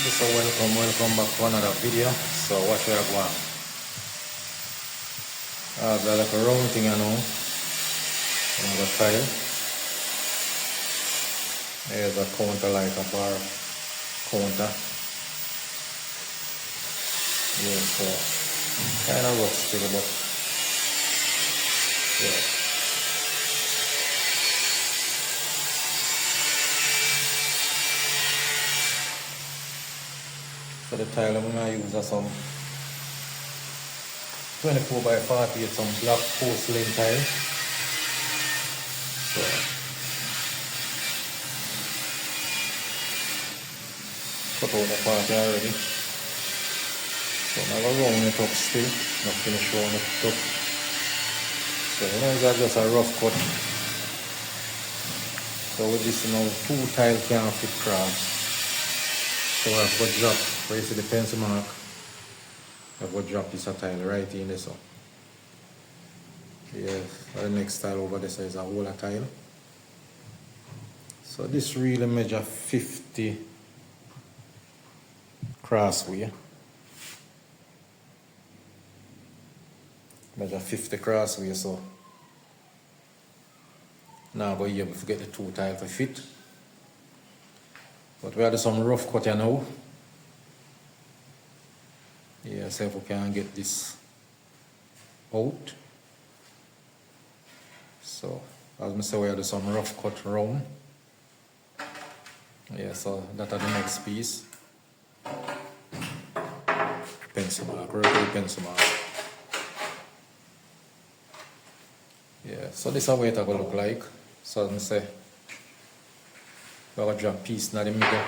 So welcome back to another video. So what we are going? The like a round thing I know. I'm gonna tile. There's a counter like a bar counter. Yeah, so kind of rough still, but yeah. For the tile I'm gonna use some 24 by 48 some black porcelain tile. So cut out the part already. So I'm gonna round it up still, not finish rounding it up. So it's just a rough cut. So with this two tile can't fit cross. So I've got drop, where you see the pencil mark, I've got drop this tile right in there. So yeah, the next tile over there is a whole tile. So this really measure 50 crossway. Measure 50 crossway, so now go here, we forget the two tile to fit. But we have some rough cut here now. Yeah, see if we can get this out. So as I say, we have some rough cut round. Yeah, so that are the next piece. Pencil mark, regular pencil mark. Yeah, so this is how it will look like. So as I say, we're going to drop a piece in the middle.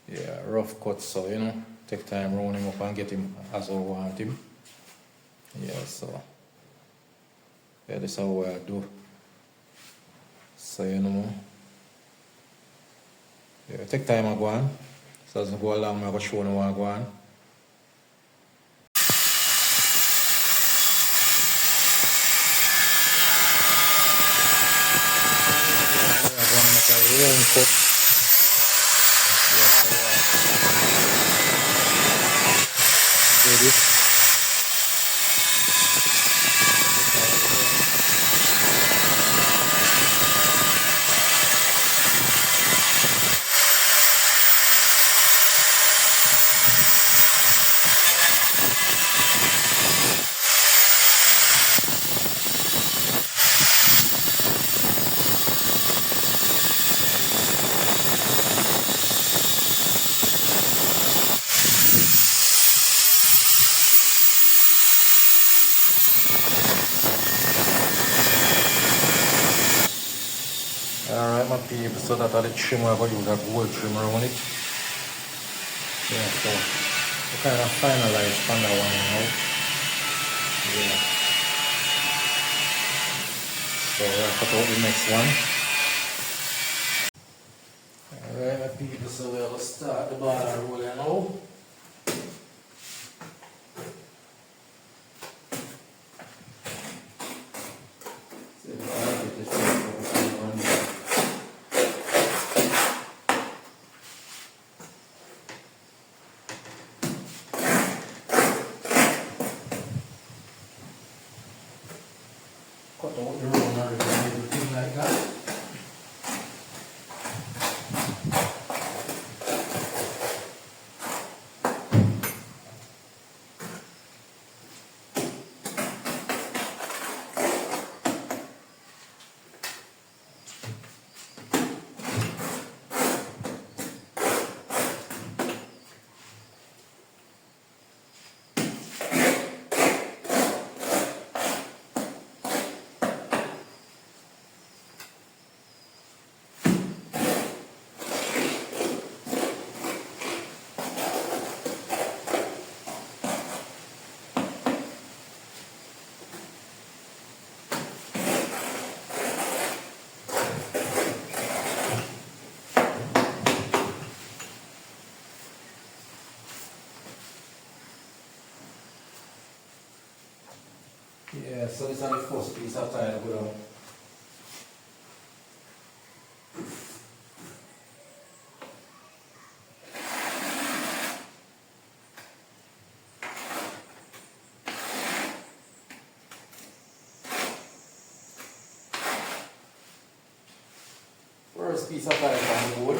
Yeah, rough cut, so take time round him up and get him as we want him. Yeah, so yeah, this is how I do. So yeah, take time I go on. So as I go along, I'm going to show you what I go on. I'm going to make a round cut. Do this. Alright my people, so that are the trim I'm going to use a gold trim around it. Yeah, so we kind of finalize on that one now. Yeah. So we'll cut out the next one. Alright my people, so we'll start the bar rolling now. Cut out the roll and everything like that. so this is the first piece of tile go down. First piece of tile on the board.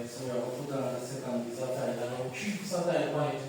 So we are going to put on the second piece of tile and now 3 pieces of tile on it.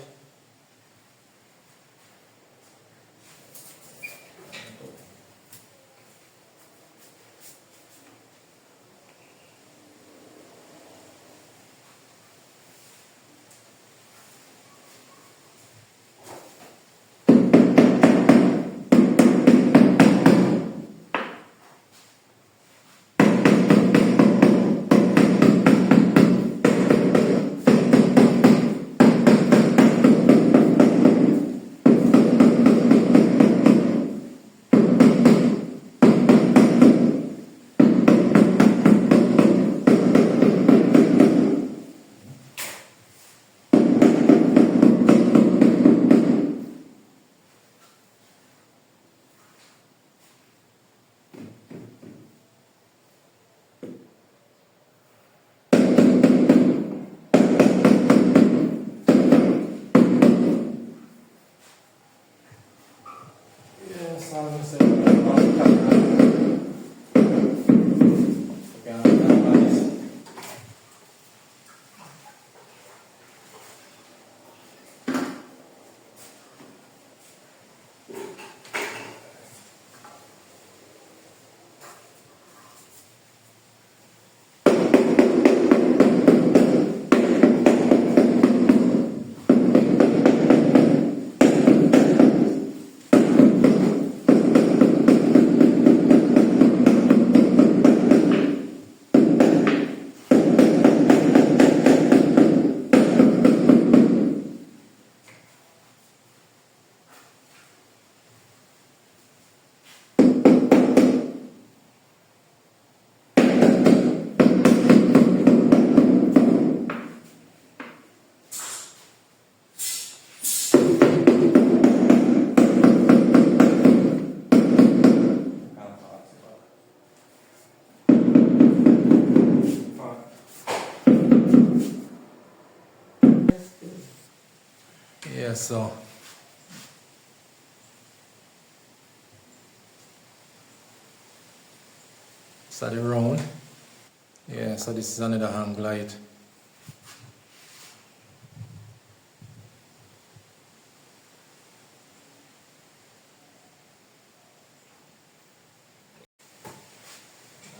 Yeah, so the round. Yeah, so this is another hang light.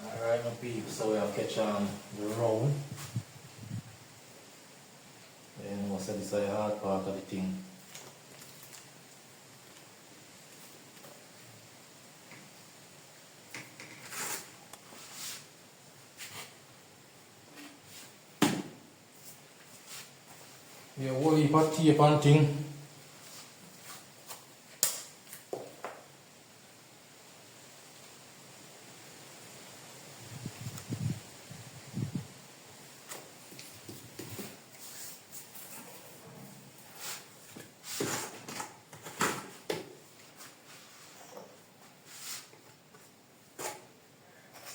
Alright my peeps, so we'll catch on the round. And most of this is the hard part of the thing. Yeah, whole heap of tape and thing.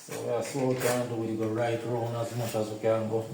So that's what we can do, we go right round as much as we can go.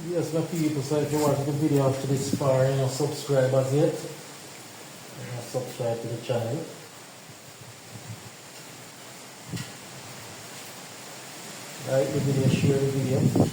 Yes, my people, so if you watch the video up to this far and you're subscribe as yet, subscribe to the channel. Like the video, share the video.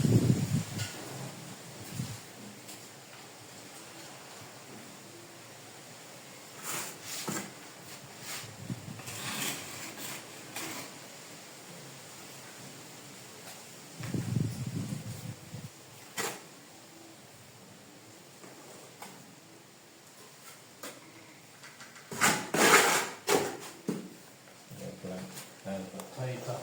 Tighter.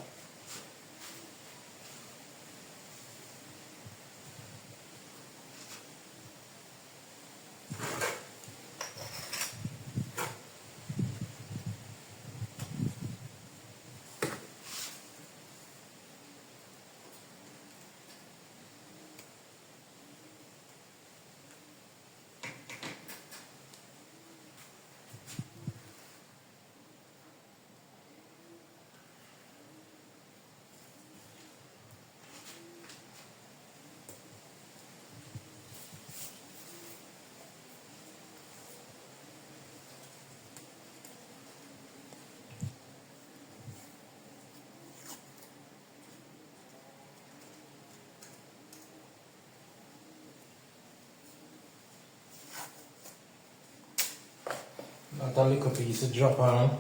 Not a little piece of drop on.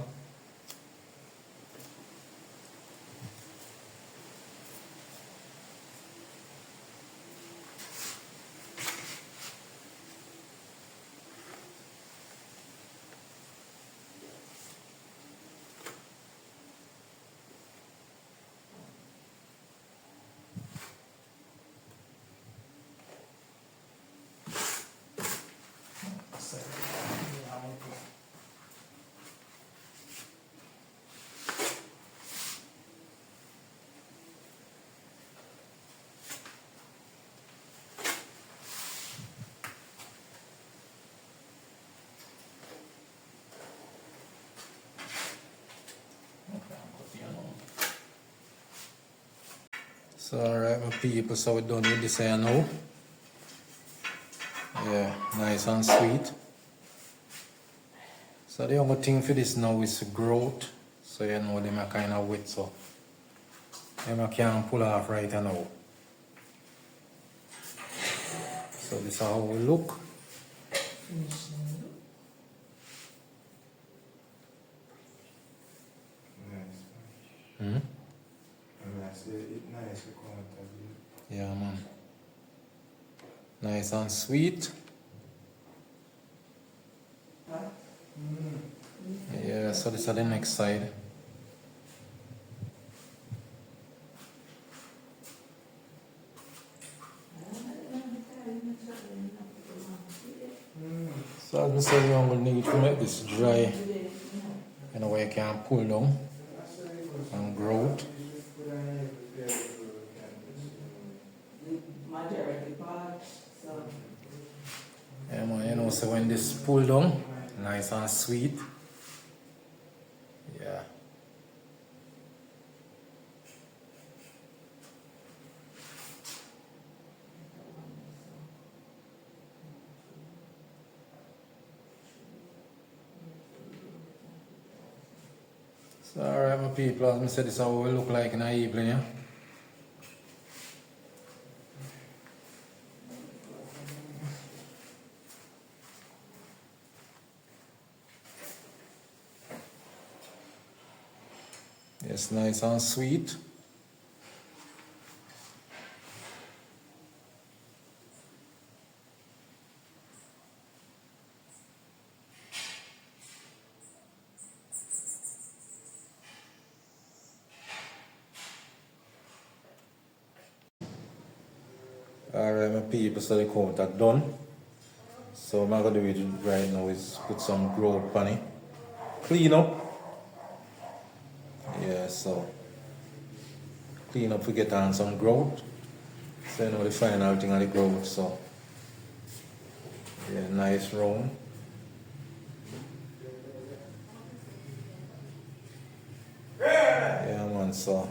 So alright my people, so we're done with this here now. Yeah, nice and sweet. So the only thing for this now is growth. So you know them are kind of wet, so them can't pull off right now. So this is how we look. Hmm? Nice. Nice. Yeah man. Nice and sweet. Yeah, so this is the next side. So as I said, you will need to make this dry in a way you can pull down and grow it. Yeah, man, you know, so when this pull down, nice and sweet. Yeah. So alright my people, as I said, this is how it look like in the evening, yeah? It's nice and sweet. Alright my people, so the count are done. So what I'm going to do right now is put some growth on it. Clean up. Yeah, so clean up to get on some growth. So you know the final thing of the growth, so yeah, nice round. Yeah man, so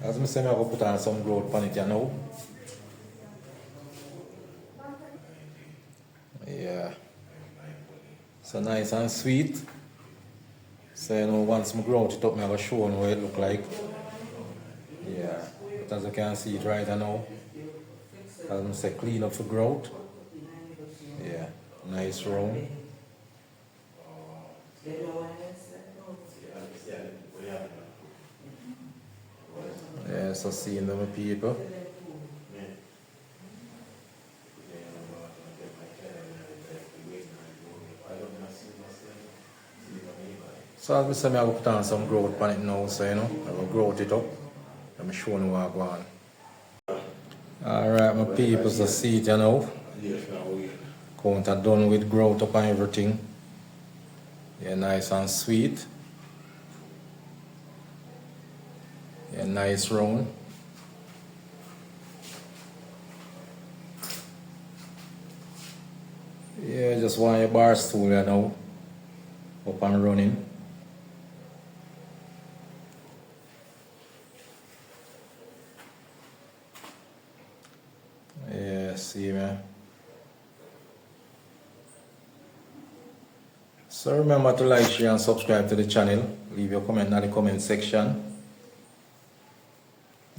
as I say, I'm going to put on some growth on it, you know. Yeah. So nice and sweet. So you know, once I grow it up, I'm going to show you what it look like. Yeah. But as you can see it right now, as I say, clean up for growth. Yeah. Nice round. Yeah, so seeing them people. So as I say, I will put on some growth on it now, so you know, I will grow it up. I'm showing you what I want. Alright, my people, so see it you know. Count are done with growth up and everything. Yeah, nice and sweet. Yeah, nice round. Yeah, just want your bar stool you know. Up and running. Yeah, see man. So remember to like, share and subscribe to the channel. Leave your comment in the comment section.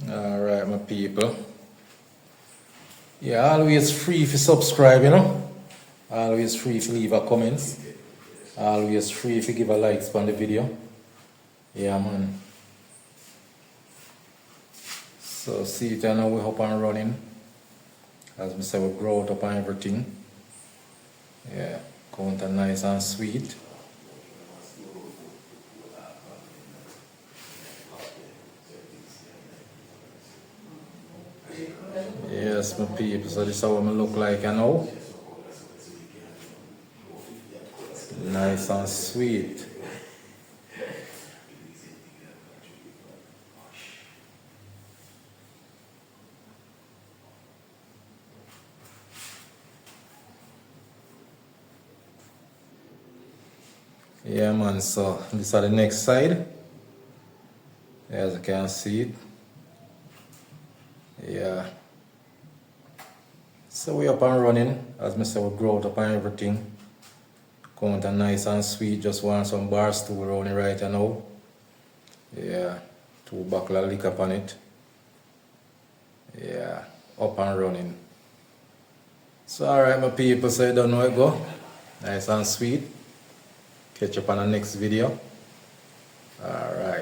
Alright my people. Yeah, always free if you subscribe, you know. Always free if you leave a comments. Always free if you give a likes on the video. Yeah man. So see it now we up and running. As we say, we grow it up and everything. Yeah, count are nice and sweet. Yes, my people, so this is how I look like you know. Nice and sweet. Yeah man, so this is the next side. As you can see it. Yeah. So we up and running. As I say, we grow up and everything. Count are nice and sweet. Just want some bar stool around it right now. Yeah. 2 buckle of liquor on it. Yeah. Up and running. So alright my people, so you don't know it go. Nice and sweet. Catch up on the next video. Alright.